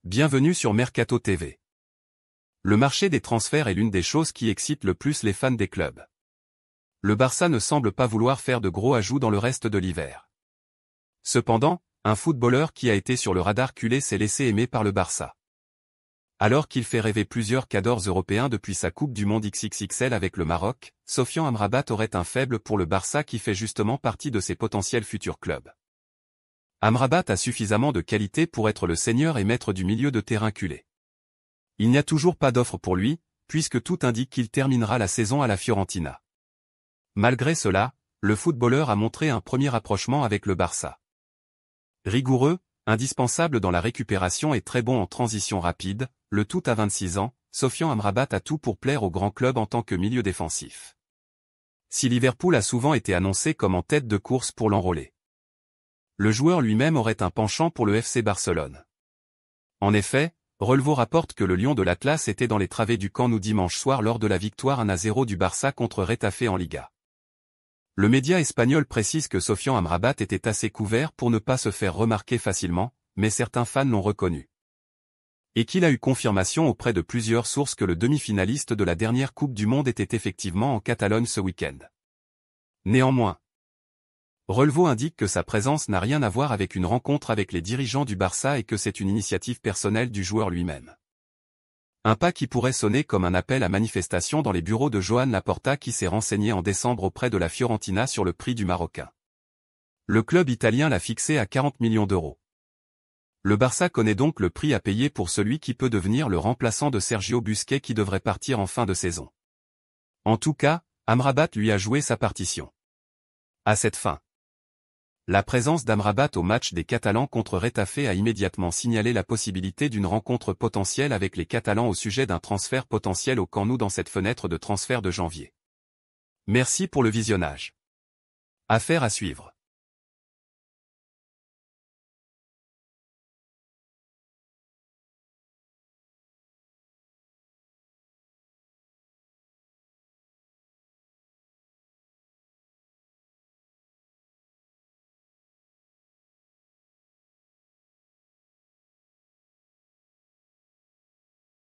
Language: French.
Bienvenue sur Mercato TV. Le marché des transferts est l'une des choses qui excitent le plus les fans des clubs. Le Barça ne semble pas vouloir faire de gros ajouts dans le reste de l'hiver. Cependant, un footballeur qui a été sur le radar culé s'est laissé aimer par le Barça. Alors qu'il fait rêver plusieurs cadors européens depuis sa Coupe du Monde XXXL avec le Maroc, Sofian Amrabat aurait un faible pour le Barça qui fait justement partie de ses potentiels futurs clubs. Amrabat a suffisamment de qualité pour être le seigneur et maître du milieu de terrain culé. Il n'y a toujours pas d'offre pour lui, puisque tout indique qu'il terminera la saison à la Fiorentina. Malgré cela, le footballeur a montré un premier rapprochement avec le Barça. Rigoureux, indispensable dans la récupération et très bon en transition rapide, le tout à 26 ans, Sofian Amrabat a tout pour plaire au grand club en tant que milieu défensif. Si Liverpool a souvent été annoncé comme en tête de course pour l'enrôler, le joueur lui-même aurait un penchant pour le FC Barcelone. En effet, Relevo rapporte que le lion de l'Atlas était dans les travées du Camp Nou dimanche soir lors de la victoire 1-0 du Barça contre Retafe en Liga. Le média espagnol précise que Sofian Amrabat était assez couvert pour ne pas se faire remarquer facilement, mais certains fans l'ont reconnu. Et qu'il a eu confirmation auprès de plusieurs sources que le demi-finaliste de la dernière Coupe du Monde était effectivement en Catalogne ce week-end. Néanmoins, Relevo indique que sa présence n'a rien à voir avec une rencontre avec les dirigeants du Barça et que c'est une initiative personnelle du joueur lui-même. Un pas qui pourrait sonner comme un appel à manifestation dans les bureaux de Joan Laporta qui s'est renseigné en décembre auprès de la Fiorentina sur le prix du Marocain. Le club italien l'a fixé à 40 millions d'euros. Le Barça connaît donc le prix à payer pour celui qui peut devenir le remplaçant de Sergio Busquets qui devrait partir en fin de saison. En tout cas, Amrabat lui a joué sa partition. À cette fin, la présence d'Amrabat au match des Catalans contre Retafe a immédiatement signalé la possibilité d'une rencontre potentielle avec les Catalans au sujet d'un transfert potentiel au Camp Nou dans cette fenêtre de transfert de janvier. Merci pour le visionnage. Affaire à suivre.